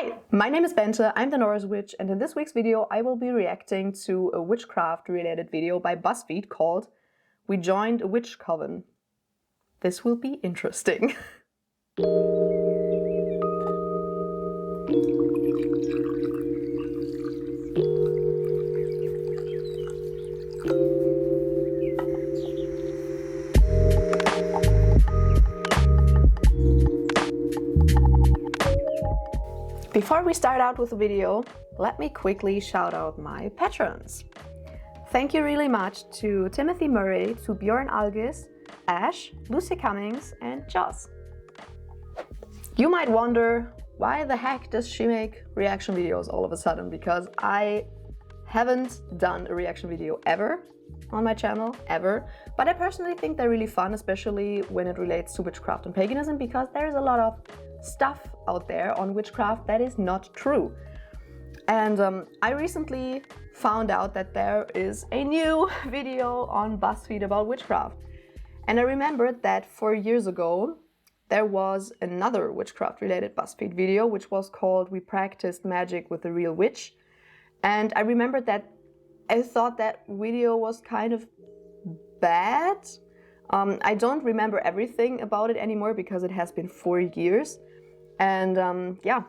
Hi, my name is Bente, I'm the Norse Witch, and in this week's video I will be reacting to a witchcraft related video by Buzzfeed called We Joined a Witch Coven. This will be interesting. Before we start out with the video, let me quickly shout out my patrons. Thank you really much to Timothy Murray, to Bjorn Algis, Ash, Lucy Cummings and Joss. You might wonder, why the heck does she make reaction videos all of a sudden? Because I haven't done a reaction video ever on my channel, ever. But I personally think they're really fun, especially when it relates to witchcraft and paganism, because there is a lot of stuff out there on witchcraft that is not true. And I recently found out that there is a new video on Buzzfeed about witchcraft. And I remembered that 4 years ago, there was another witchcraft related Buzzfeed video, which was called We Practiced Magic with a Real Witch. And I remembered that I thought that video was kind of bad. I don't remember everything about it anymore because it has been 4 years. And yeah,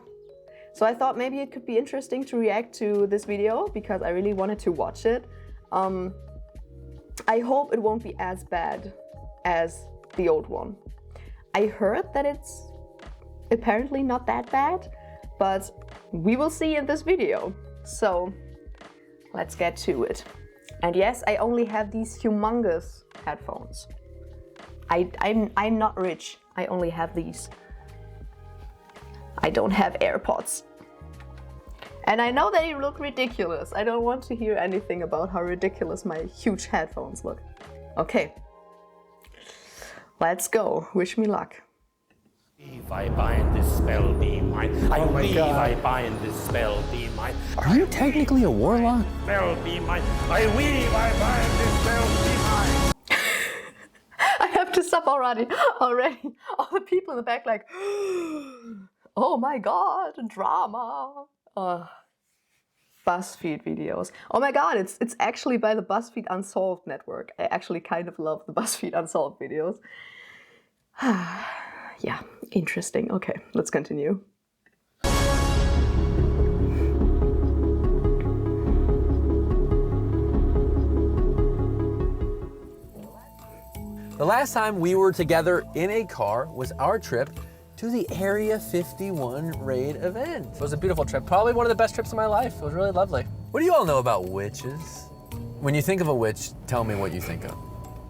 so I thought maybe it could be interesting to react to this video because I really wanted to watch it. I hope it won't be as bad as the old one. I heard that it's apparently not that bad, but we will see in this video. So let's get to it. And yes, I only have these humongous headphones. I'm not rich, I only have these. I don't have AirPods. And I know they look ridiculous. I don't want to hear anything about how ridiculous my huge headphones look. Okay, let's go. Wish me luck. If I bind this spell, be mine. I believe I bind this spell, be mine. Are you technically a warlock? Spell, be mine. I weave, I bind this spell, be mine. I have to stop already. All the people in the back like, oh my god, drama. Buzzfeed videos. Oh my god, it's actually by the Buzzfeed Unsolved network. I actually kind of love the Buzzfeed Unsolved videos. Yeah, interesting. Okay, let's continue. The last time we were together in a car was our trip to the Area 51 raid event. It was a beautiful trip, probably one of the best trips of my life. It was really lovely. What do you all know about witches? When you think of a witch, tell me what you think of.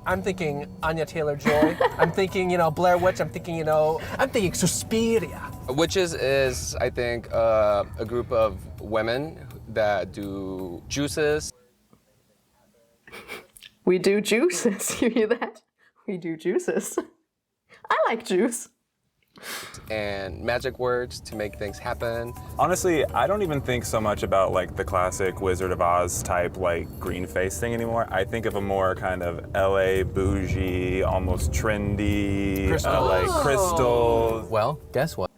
I'm thinking Anya Taylor-Joy. I'm thinking, Blair Witch. I'm thinking, I'm thinking Suspiria. Witches is, I think, a group of women that do juices. We do juices, you hear that? We do juices. I like juice. And magic words to make things happen. Honestly, I don't even think so much about like the classic Wizard of Oz type like green face thing anymore. I think of a more kind of LA bougie, almost trendy, like crystals. Well, guess what?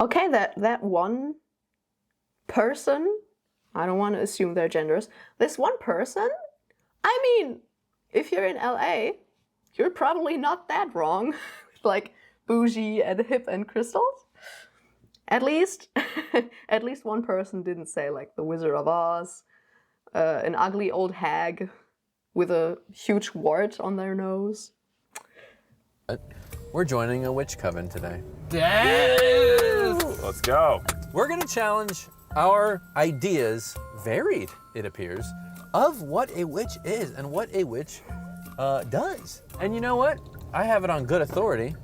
Okay, that one person, I don't want to assume their genders, this one person, I mean, if you're in LA, you're probably not that wrong. Like bougie and hip and crystals. At least one person didn't say like the Wizard of Oz, an ugly old hag with a huge wart on their nose. We're joining a witch coven today. Yes! Let's go. We're gonna challenge our ideas, varied it appears, of what a witch is and what a witch does. And you know what? I have it on good authority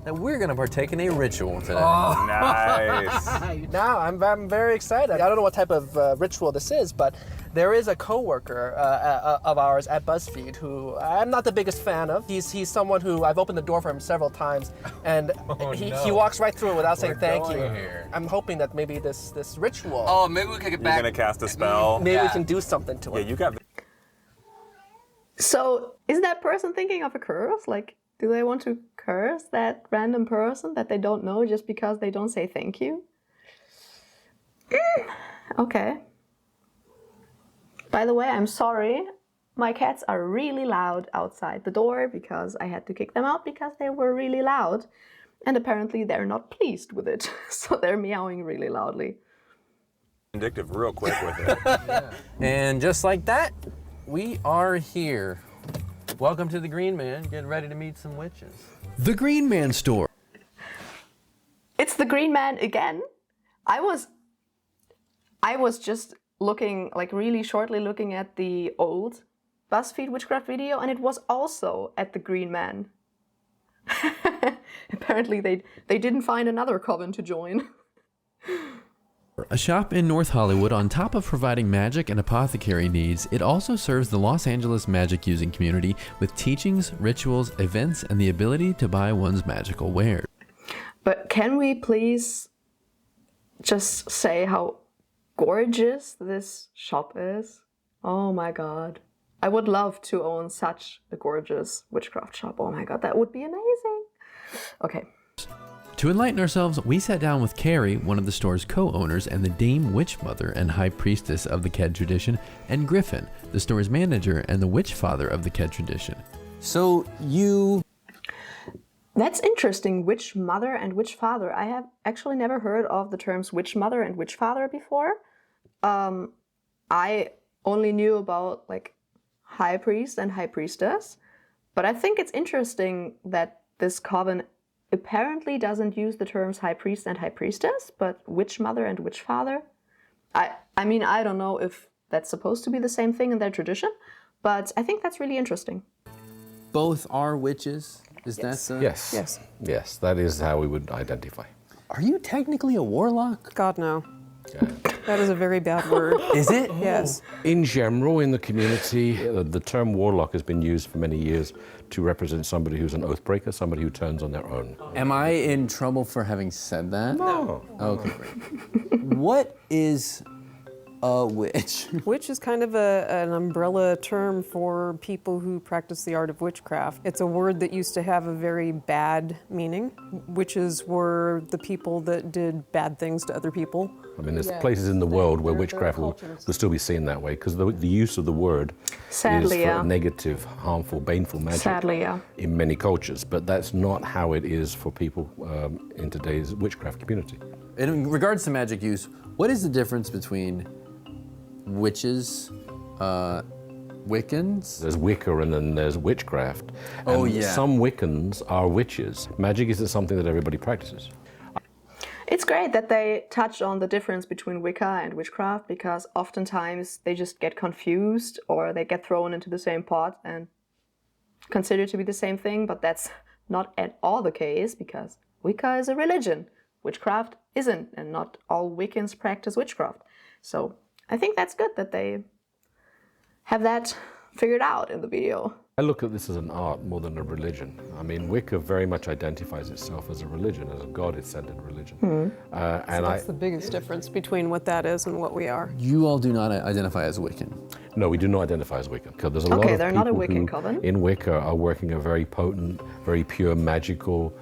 that we're gonna partake in a ritual today. Oh. Nice. Now I'm very excited. I don't know what type of ritual this is, but there is a coworker of ours at Buzzfeed who I'm not the biggest fan of. He's someone who I've opened the door for him several times, and he walks right through it without saying thank you. Here. I'm hoping that maybe this ritual. Oh, maybe we could get back. You're gonna cast a spell. Maybe we can do something to it. Yeah, you got. So is that person thinking of a curse? Like, do they want to curse that random person that they don't know just because they don't say thank you? Okay. By the way, I'm sorry. My cats are really loud outside the door because I had to kick them out because they were really loud. And apparently they're not pleased with it. So they're meowing really loudly. Addictive real quick with it. And just like that, we are here. Welcome to the Green Man. Get ready to meet some witches. The Green Man Store. It's the Green Man again. I was just looking, like really shortly looking at the old Buzzfeed Witchcraft video, and it was also at the Green Man. Apparently they didn't find another coven to join. A shop in North Hollywood. On top of providing magic and apothecary needs, it also serves the Los Angeles magic using community with teachings, rituals, events, and the ability to buy one's magical wares. But can we please just say how gorgeous this shop is? Oh my god. I would love to own such a gorgeous witchcraft shop. Oh my god, that would be amazing. Okay. To enlighten ourselves, we sat down with Carrie, one of the store's co-owners and the Dame Witch Mother and High Priestess of the Ked tradition, and Griffin, the store's manager and the Witch Father of the Ked tradition. So you... That's interesting, Witch Mother and Witch Father. I have actually never heard of the terms Witch Mother and Witch Father before. I only knew about like High Priest and High Priestess, but I think it's interesting that this coven apparently doesn't use the terms High Priest and High Priestess, but Witch Mother and Witch Father. I mean, I don't know if that's supposed to be the same thing in their tradition, but I think that's really interesting. Both are witches? Is that the... Yes. Yes. Yes, that is how we would identify. Are you technically a warlock? God, no. That is a very bad word. Is it? Yes. In general, in the community, the term warlock has been used for many years to represent somebody who's an oath breaker, somebody who turns on their own. Am I in trouble for having said that? No. Okay, great. What is a witch? Witch is kind of an umbrella term for people who practice the art of witchcraft. It's a word that used to have a very bad meaning. Witches were the people that did bad things to other people. I mean, there's places in the world where witchcraft will still be seen that way, because the use of the word Sadly, is for yeah. negative, harmful, baneful magic. Sadly, yeah. In many cultures, but that's not how it is for people in today's witchcraft community. In regards to magic use, what is the difference between witches, Wiccans? There's Wicca and then there's witchcraft. Oh, And yeah. some Wiccans are witches. Magic isn't something that everybody practices. It's great that they touch on the difference between Wicca and witchcraft, because oftentimes they just get confused or they get thrown into the same pot and considered to be the same thing, but that's not at all the case, because Wicca is a religion. Witchcraft isn't, and not all Wiccans practice witchcraft. So I think that's good that they have that figured out in the video. I look at this as an art more than a religion. I mean, Wicca very much identifies itself as a religion, as a God-centered religion. So that's the biggest difference between what that is and what we are. You all do not identify as Wiccan. No, we do not identify as Wiccan. Because there's a lot Okay, of they're people not a Wiccan who, coven. in Wicca, are working a very potent, very pure, magical,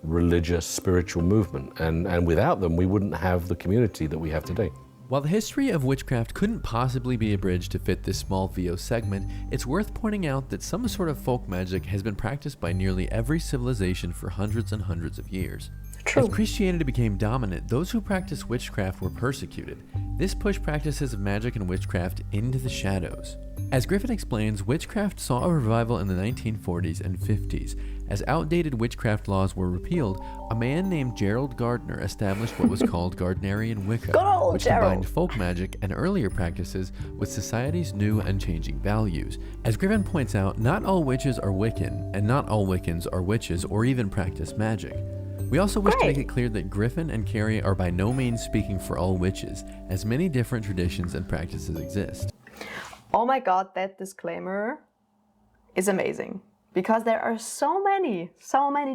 religious, spiritual movement. And without them, we wouldn't have the community that we have today. While the history of witchcraft couldn't possibly be abridged to fit this small VO segment, it's worth pointing out that some sort of folk magic has been practiced by nearly every civilization for hundreds and hundreds of years. True. As Christianity became dominant, those who practiced witchcraft were persecuted. This pushed practices of magic and witchcraft into the shadows. As Griffin explains, witchcraft saw a revival in the 1940s and 50s. As outdated witchcraft laws were repealed, a man named Gerald Gardner established what was called Gardnerian Wicca, Good old which Gerald. combined folk magic and earlier practices with society's new and changing values. As Griffin points out, not all witches are Wiccan, and not all Wiccans are witches or even practice magic. We also wish to make it clear that Griffin and Carrie are by no means speaking for all witches, as many different traditions and practices exist. Oh my god, that disclaimer is amazing, because there are so many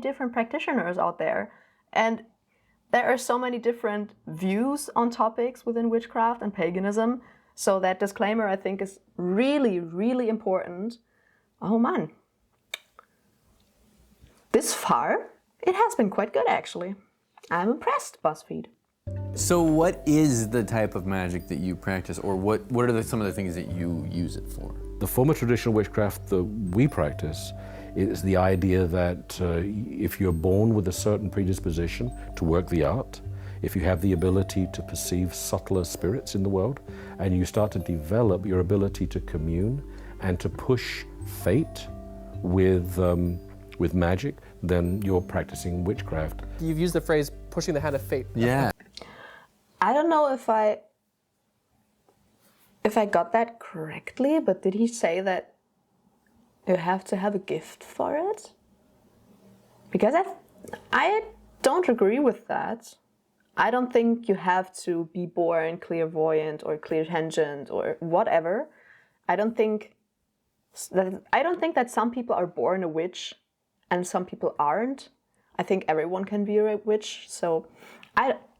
different practitioners out there, and there are so many different views on topics within witchcraft and paganism. So that disclaimer, I think, is really, really important. Oh man. This far, it has been quite good actually. I'm impressed, Buzzfeed. So what is the type of magic that you practice, or what are some of the things that you use it for? The form of traditional witchcraft that we practice is the idea that if you're born with a certain predisposition to work the art, if you have the ability to perceive subtler spirits in the world, and you start to develop your ability to commune and to push fate with magic, then you're practicing witchcraft. You've used the phrase pushing the hand of fate. Yeah. I don't know if I got that correctly, but did he say that you have to have a gift for it? Because I don't agree with that. I don't think you have to be born clairvoyant or clairtangent or whatever. I don't think that some people are born a witch and some people aren't. I think everyone can be a witch. So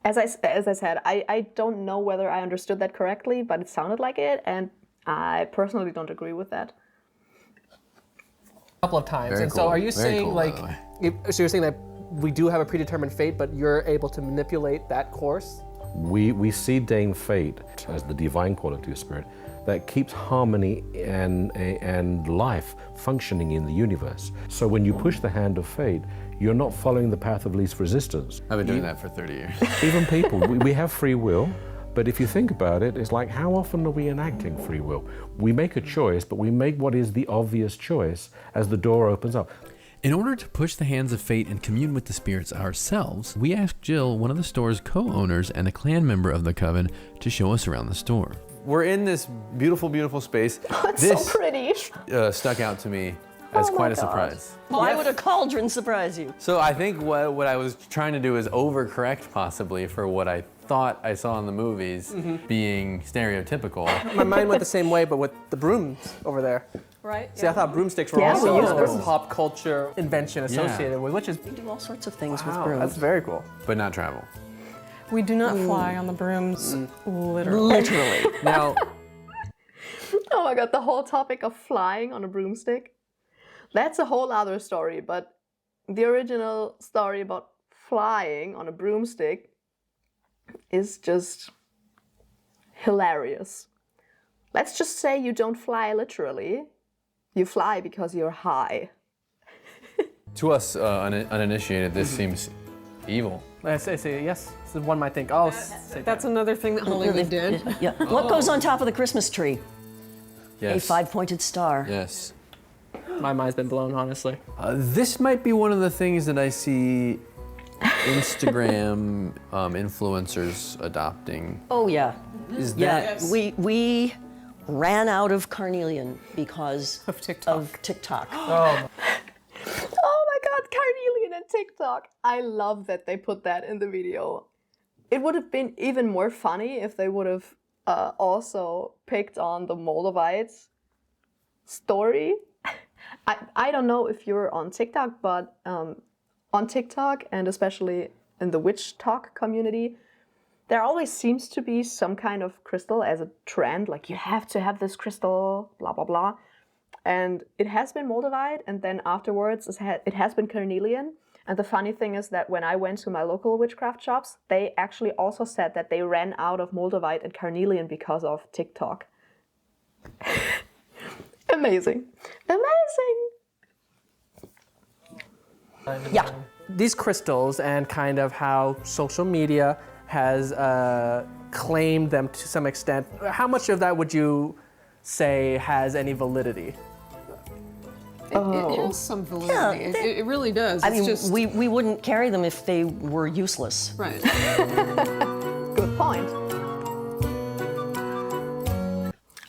as I said, I don't know whether I understood that correctly, but it sounded like it, and I personally don't agree with that. A couple of times. Very And cool. so are you Very saying cool, by the way. so you're saying that we do have a predetermined fate, but you're able to manipulate that course? We see Dane fate as the divine quality of spirit that keeps harmony and life functioning in the universe. So when you push the hand of fate, you're not following the path of least resistance. I've been doing that for 30 years. Even people, we have free will, but if you think about it, it's like, how often are we enacting free will? We make a choice, but we make what is the obvious choice as the door opens up. In order to push the hands of fate and commune with the spirits ourselves, we asked Jill, one of the store's co-owners and a clan member of the coven, to show us around the store. We're in this beautiful, beautiful space. It's so pretty. Stuck out to me as Oh my quite a God. surprise. Why would a cauldron surprise you? So I think what I was trying to do is overcorrect possibly for what I thought I saw in the movies being stereotypical. My mind went the same way, but with the brooms over there. Right? See, I thought broomsticks were Yeah, we use also a brooms. pop culture invention associated with witches. We do all sorts of things Wow, with brooms. that's very cool. But not travel. We do not fly on the brooms, literally. Literally. Now, Oh my god, the whole topic of flying on a broomstick. That's a whole other story, but the original story about flying on a broomstick is just hilarious. Let's just say you don't fly literally. You fly because you're high. to us uninitiated, this seems evil. I say yes. So one might think, oh, say That's another thing that Hollywood did. Yeah. What goes on top of the Christmas tree? Yes. A five-pointed star. Yes. my mind's been blown, honestly. This might be one of the things that I see Instagram influencers adopting. Oh yeah. Is Yeah. that We ran out of carnelian because Of TikTok. Of TikTok. Oh my god, carnelian and TikTok. I love that they put that in the video. It would have been even more funny if they would have also picked on the Moldavites story. I don't know if you're on TikTok, but on TikTok and especially in the Witch Talk community, there always seems to be some kind of crystal as a trend, like you have to have this crystal, blah, blah, blah. And it has been Moldavite, and then afterwards it has been carnelian. And the funny thing is that when I went to my local witchcraft shops, they actually also said that they ran out of Moldavite and carnelian because of TikTok. Amazing. Amazing! Yeah. These crystals and kind of how social media has claimed them to some extent, how much of that would you say has any validity? It has some validity. Yeah, It really does. I It's mean, just, we wouldn't carry them if they were useless. right. Good point.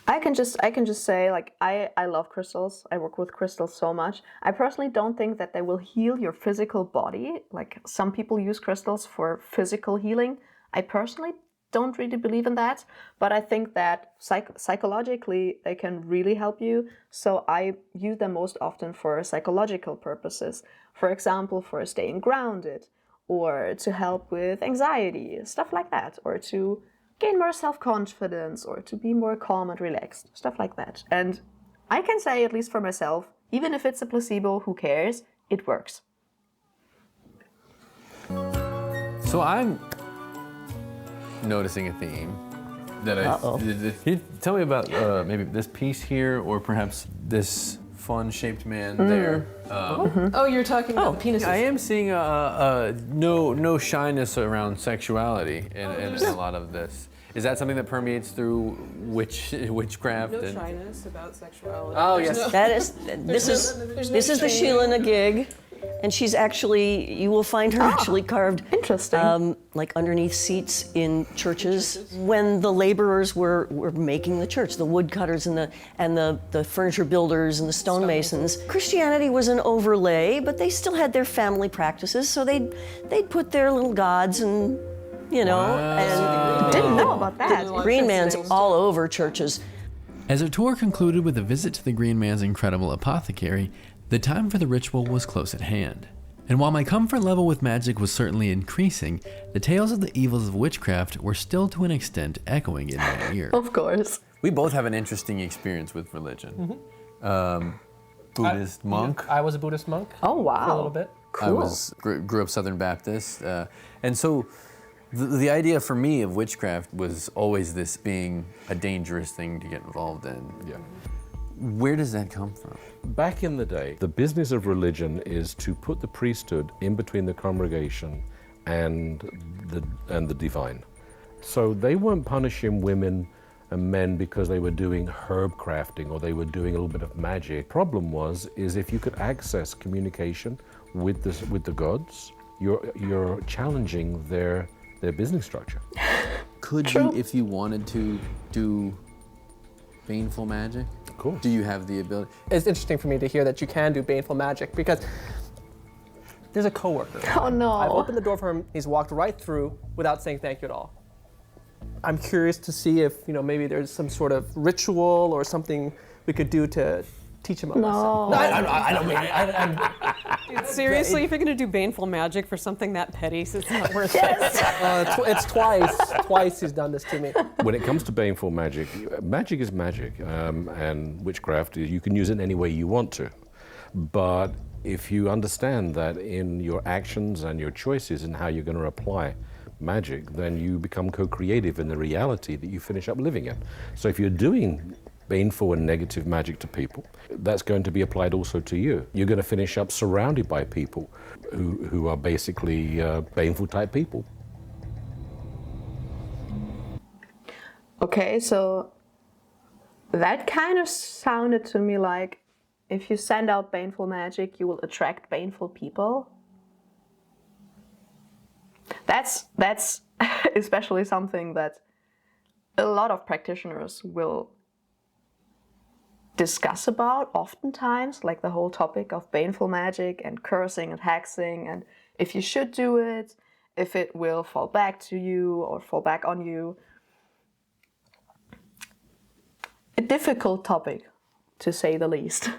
I can just say, like, I love crystals. I work with crystals so much. I personally don't think that they will heal your physical body. Like, some people use crystals for physical healing. I personally don't really believe in that, but I think that psychologically they can really help you. So I use them most often for psychological purposes. For example, for staying grounded, or to help with anxiety, stuff like that, or to gain more self-confidence, or to be more calm and relaxed, stuff like that. And I can say, at least for myself, even if it's a placebo, who cares? It works. So I'm noticing a theme that Uh-oh. Can you tell me about maybe this piece here, or perhaps this fun-shaped man there? Oh, you're talking about penises. I am seeing no shyness around sexuality in a lot of this. Is that something that permeates through witchcraft? No shyness about sexuality. Oh yes. That is, this is the Sheila gig, and she's actually, you will find her actually carved. Interesting. Like underneath seats in churches when the laborers were making the church, the woodcutters and the furniture builders and the stonemasons. Christianity was an overlay, but they still had their family practices, so they'd put their little gods and, you know, and Didn't know about that. Green Man's all over churches. As our tour concluded with a visit to the Green Man's incredible apothecary, the time for the ritual was close at hand. And while my comfort level with magic was certainly increasing, the tales of the evils of witchcraft were still to an extent echoing in my ear. Of course. We both have an interesting experience with religion. Buddhist monk. I was a Buddhist monk. Oh, wow. For a little bit. Cool. I grew up Southern Baptist, and so the idea for me of witchcraft was always this being a dangerous thing to get involved in. Yeah. Where does that come from? Back in the day, the business of religion is to put the priesthood in between the congregation and the divine. So they weren't punishing women and men because they were doing herb crafting or they were doing a little bit of magic. Problem is if you could access communication with the gods, you're challenging their business structure. Could you, if you wanted to, do baneful magic? Of course. Do you have the ability? It's interesting for me to hear that you can do baneful magic because there's a coworker. Oh no. I've opened the door for him. He's walked right through without saying thank you at all. I'm curious to see if maybe there's some sort of ritual or something we could do to teach him a lesson. No, I don't mean. Seriously, if you're going to do baneful magic for something that petty, it's not worth it. It's twice he's done this to me. When it comes to baneful magic, magic is magic, and witchcraft, you can use it any way you want to. But if you understand that in your actions and your choices and how you're going to apply magic, then you become co-creative in the reality that you finish up living in. So if you're doing baneful and negative magic to people, that's going to be applied also to you. You're going to finish up surrounded by people who are basically baneful type people. Okay, so that kind of sounded to me like if you send out baneful magic, you will attract baneful people. That's especially something that a lot of practitioners will discuss about oftentimes, like the whole topic of baneful magic and cursing and hexing, and if you should do it, if it will fall back to you or fall back on you. A difficult topic, to say the least.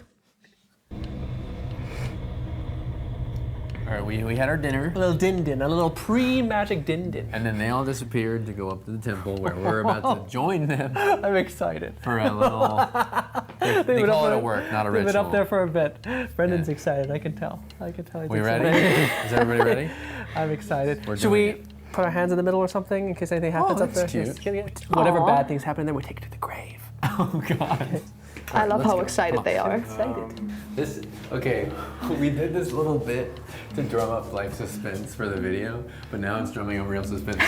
All right, we had our dinner. A little din-din, a little pre-magic din-din. And then they all disappeared to go up to the temple where we're about to join them I'm excited. for a little. They call it a work, not a We've ritual. been up there for a bit. Brendan's excited. I can tell. We ready? Is everybody ready? I'm excited. We're Should doing we it. put our hands in the middle or something in case anything happens up there? that's cute. Whatever bad things happen there, we take it to the grave. Oh God. I love how excited they are. Okay, we did this little bit to drum up like suspense for the video, but now it's drumming up real suspense.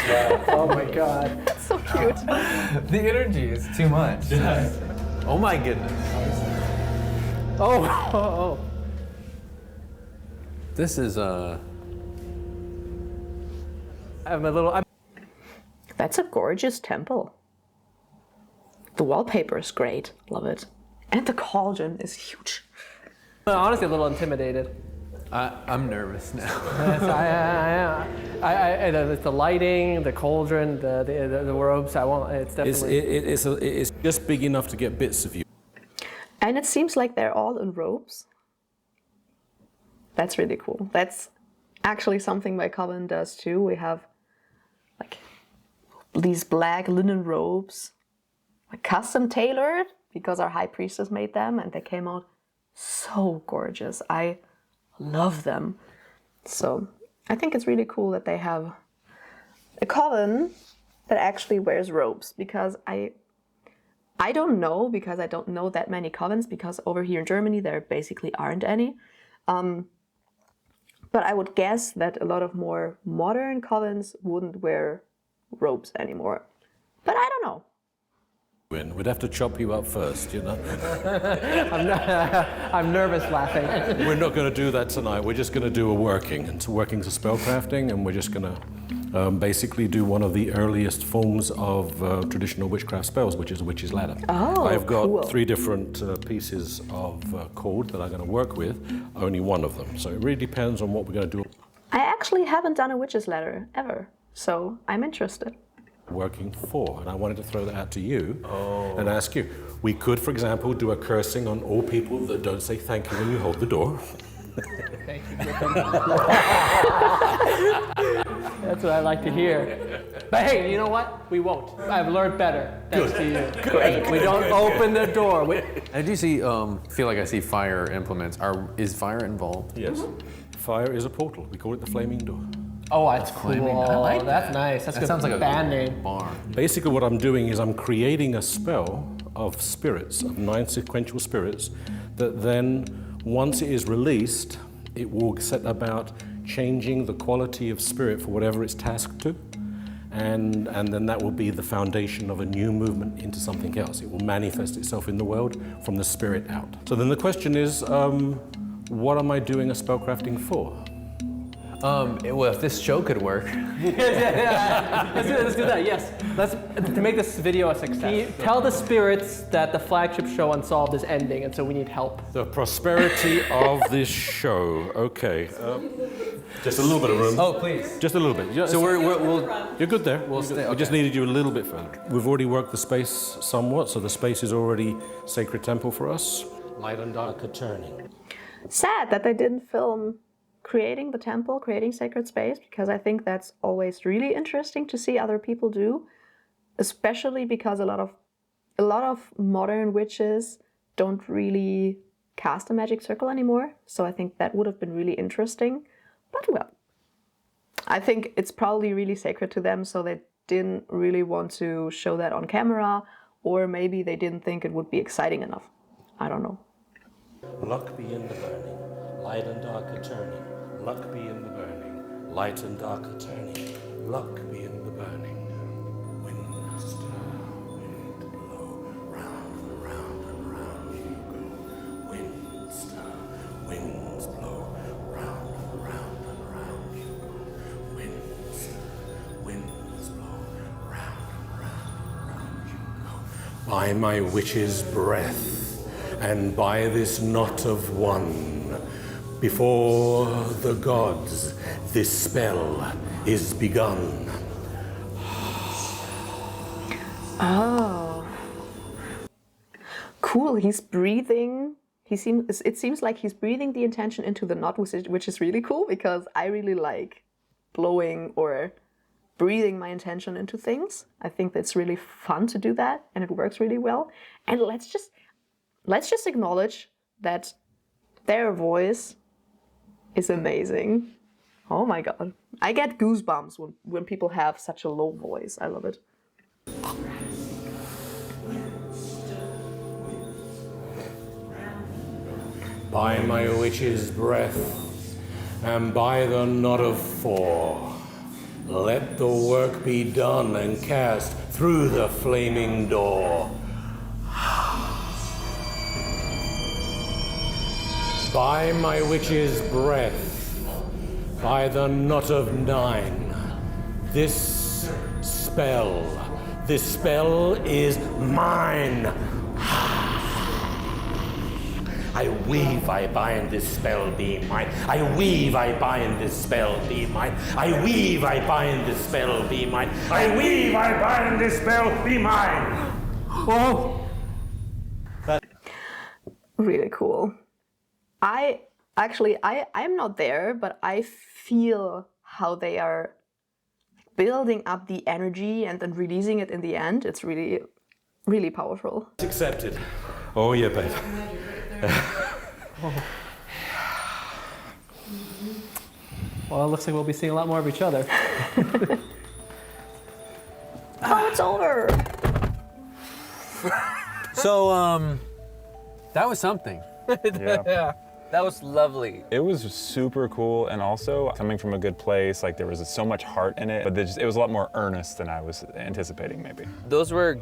Oh my God. So cute. The energy is too much. Oh my goodness. Oh. This is That's a gorgeous temple. The wallpaper is great. Love it. And the cauldron is huge. I'm honestly a little intimidated. I'm nervous now. It's the lighting, the cauldron, the robes. It's definitely. It's just big enough to get bits of you. And it seems like they're all in robes. That's really cool. That's actually something my coven does too. We have like these black linen robes, like custom tailored because our high priestess made them and they came out so gorgeous. I love them. So I think it's really cool that they have a coven that actually wears robes, because I don't know, because I don't know that many covens, because over here in Germany there basically aren't any. But I would guess that a lot of more modern covens wouldn't wear robes anymore. But I don't know. We'd have to chop you up first, you know. I'm nervous laughing. We're not going to do that tonight. We're just going to do a working. And so working's a spellcrafting, and we're just going to basically do one of the earliest forms of traditional witchcraft spells, which is a witch's ladder. Oh, I've got cool. 3 different pieces of cord that I'm going to work with, only one of them. So it really depends on what we're going to do. I actually haven't done a witch's ladder ever, so I'm interested. Working for, and I wanted to throw that out to you and ask you. We could, for example, do a cursing on all people that don't say thank you when you hold the door. Thank you, Griffin. That's what I like to hear. But hey, you know what? We won't. I've learned better, thanks to you. Great. We don't open the door. I do see, feel like I see fire implements. Is fire involved? Yes. Fire is a portal. We call it the flaming door. Oh, that's cool. flaming. I like That's that. nice. That's That sounds like a band name. bar. Basically what I'm doing is I'm creating a spell of spirits, of 9 sequential spirits, that then, once it is released, it will set about changing the quality of spirit for whatever it's tasked to. And then that will be the foundation of a new movement into something else. It will manifest itself in the world from the spirit out. So then the question is, what am I doing a spellcrafting for? Well, if this show could work. Let's do that, yes. To make this video a success. Can you tell the spirits that the flagship show Unsolved is ending, and so we need help. The prosperity of this show. Okay. Just a little bit of room. Oh, please. Just a little bit. So we'll You're good there. We'll stay, We just okay. needed you a little bit further. We've already worked the space somewhat, so the space is already sacred temple for us. Light and dark are turning. Sad that they didn't film creating the temple, creating sacred space, because I think that's always really interesting to see other people do, especially because a lot of modern witches don't really cast a magic circle anymore. So I think that would have been really interesting. But well, I think it's probably really sacred to them, so they didn't really want to show that on camera, or maybe they didn't think it would be exciting enough. I don't know. Luck be in the burning, light and dark are turning. Luck be in the burning, light and dark are turning. Luck be in the burning. Wind stir, wind blow, round and round and round you go. Wind stir, winds blow, round and round and round you go. Wind stir, winds blow, round and round and round you go. By my witch's breath, and by this knot of one, before the gods, this spell is begun. Oh. Cool, he's breathing. It seems like he's breathing the intention into the knot, which is really cool, because I really like blowing or breathing my intention into things. I think that's really fun to do that, and it works really well. And let's just acknowledge that their voice is amazing. Oh my god. I get goosebumps when people have such a low voice. I love it. By my witch's breath, and by the knot of 4, let the work be done and cast through the flaming door. By my witch's breath, by the knot of 9, this spell is mine. I weave, I bind, this spell be mine. I weave, I bind, this spell be mine. I weave, I bind, this spell be mine. I weave, I bind, this spell be mine. Whoa! Really cool. I'm not there, but I feel how they are building up the energy and then releasing it in the end. It's really, really powerful. It's accepted. Oh yeah, babe. Well, it looks like we'll be seeing a lot more of each other. Oh, it's over. So, that was something. Yeah. That was lovely. It was super cool, and also coming from a good place, like there was so much heart in it, but it was a lot more earnest than I was anticipating, maybe. Those were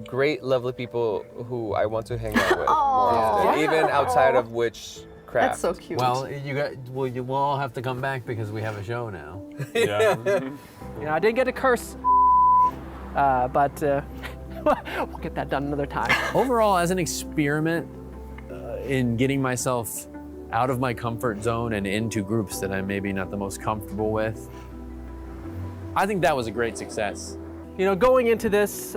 great, lovely people who I want to hang out with more often, even outside of Witchcraft. That's so cute. Well, you will all have to come back because we have a show now. Yeah. You know, I didn't get to curse, but we'll get that done another time. Overall, as an experiment in getting myself out of my comfort zone and into groups that I'm maybe not the most comfortable with, I think that was a great success. You know, going into this,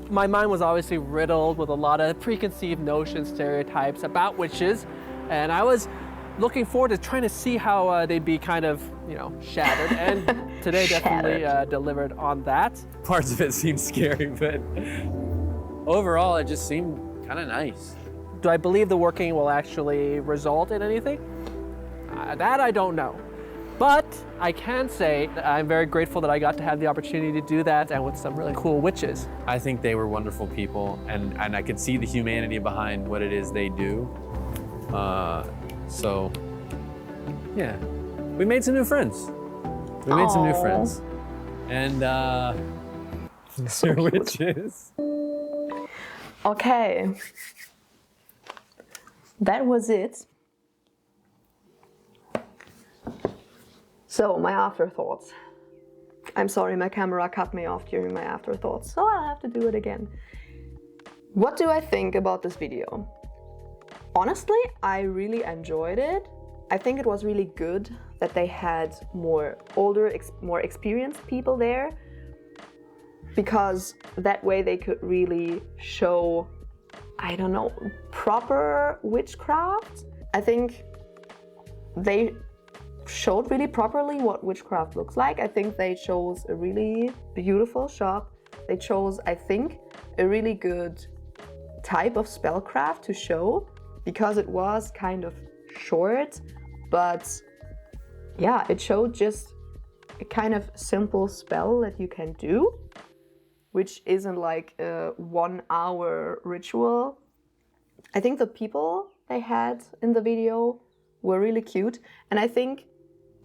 my mind was obviously riddled with a lot of preconceived notions, stereotypes about witches, and I was looking forward to trying to see how they'd be kind of, you know, shattered, and today definitely delivered on that. Parts of it seemed scary, but overall, it just seemed kind of nice. Do I believe the working will actually result in anything? That I don't know. But I can say that I'm very grateful that I got to have the opportunity to do that, and with some really cool witches. I think they were wonderful people, and I could see the humanity behind what it is they do. So, yeah, we made some new friends. And they're witches. Okay. That was it. So, my afterthoughts. I'm sorry, my camera cut me off during my afterthoughts, so I'll have to do it again. What do I think about this video? Honestly, I really enjoyed it. I think it was really good that they had more older, more experienced people there, because that way they could really show, I don't know, proper witchcraft. I think they showed really properly what witchcraft looks like. I think they chose a really beautiful shop. They chose, I think, a really good type of spellcraft to show, because it was kind of short, but yeah, it showed just a kind of simple spell that you can do, which isn't like a 1 hour ritual. I think the people they had in the video were really cute, and I think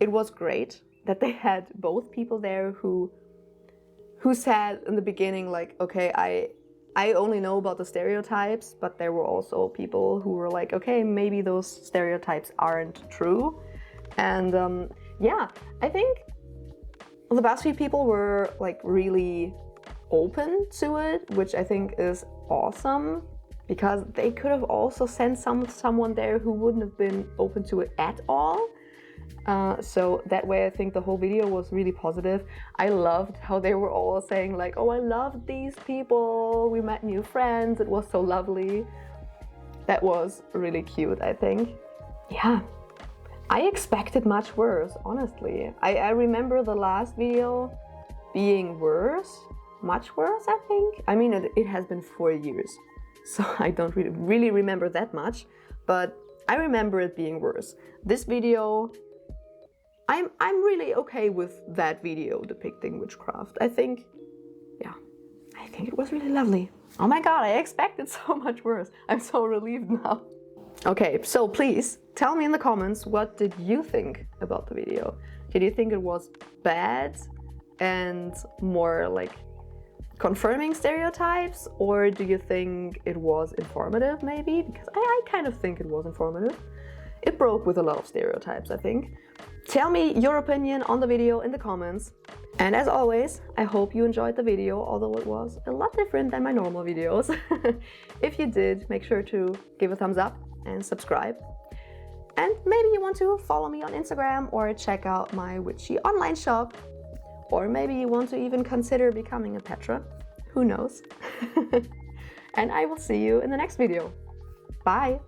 it was great that they had both people there who said in the beginning, like, okay, I only know about the stereotypes, but there were also people who were like, okay, maybe those stereotypes aren't true. And yeah, I think the Buzzfeed people were like really open to it, which I think is awesome, because they could have also sent someone there who wouldn't have been open to it at all. So that way I think the whole video was really positive. I loved how they were all saying like, oh, I love these people, we met new friends, it was so lovely. That was really cute, I think. Yeah, I expected much worse, honestly. I remember the last video being worse, much worse, I think. I mean, it has been 4 years, so I don't really remember that much, but I remember it being worse. This video, I'm really okay with that video depicting witchcraft. I think, yeah, I think it was really lovely. Oh my god, I expected so much worse. I'm so relieved now. Okay, so please tell me in the comments, what did you think about the video? Did you think it was bad and more like confirming stereotypes, or do you think it was informative maybe? Because I kind of think it was informative. It broke with a lot of stereotypes, I think. Tell me your opinion on the video in the comments. And as always, I hope you enjoyed the video, although it was a lot different than my normal videos. If you did, make sure to give a thumbs up and subscribe. And maybe you want to follow me on Instagram or check out my witchy online shop. Or maybe you want to even consider becoming a patron. Who knows? And I will see you in the next video. Bye!